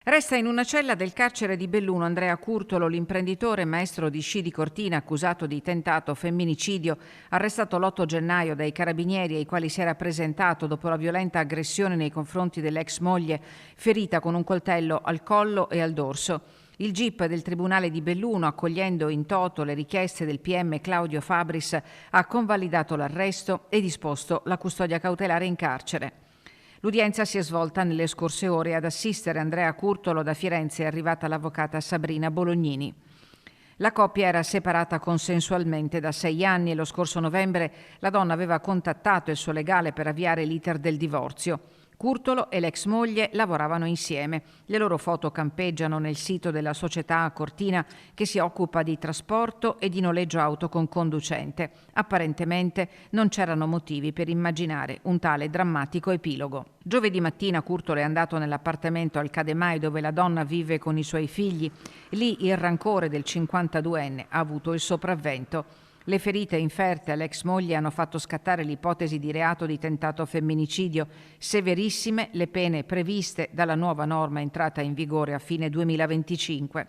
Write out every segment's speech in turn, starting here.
Resta in una cella del carcere di Belluno Andrea Curtolo, l'imprenditore maestro di sci di Cortina accusato di tentato femminicidio, arrestato l'8 gennaio dai carabinieri ai quali si era presentato dopo la violenta aggressione nei confronti dell'ex moglie, ferita con un coltello al collo e al dorso. Il GIP del Tribunale di Belluno, accogliendo in toto le richieste del PM Claudio Fabris, ha convalidato l'arresto e disposto la custodia cautelare in carcere. L'udienza si è svolta nelle scorse ore. Ad assistere Andrea Curtolo da Firenze è arrivata l'avvocata Sabrina Bolognini. La coppia era separata consensualmente da 6 anni e lo scorso novembre la donna aveva contattato il suo legale per avviare l'iter del divorzio. Curtolo e l'ex moglie lavoravano insieme. Le loro foto campeggiano nel sito della società a Cortina che si occupa di trasporto e di noleggio auto con conducente. Apparentemente non c'erano motivi per immaginare un tale drammatico epilogo. Giovedì mattina Curtolo è andato nell'appartamento al Cademai dove la donna vive con i suoi figli. Lì il rancore del 52enne ha avuto il sopravvento. Le ferite inferte all'ex moglie hanno fatto scattare l'ipotesi di reato di tentato femminicidio. Severissime le pene previste dalla nuova norma entrata in vigore a fine 2025.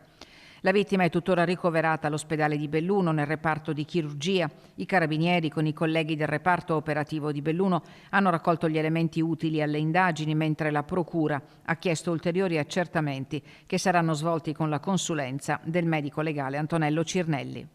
La vittima è tuttora ricoverata all'ospedale di Belluno nel reparto di chirurgia. I carabinieri con i colleghi del reparto operativo di Belluno hanno raccolto gli elementi utili alle indagini, mentre la procura ha chiesto ulteriori accertamenti che saranno svolti con la consulenza del medico legale Antonello Cirnelli.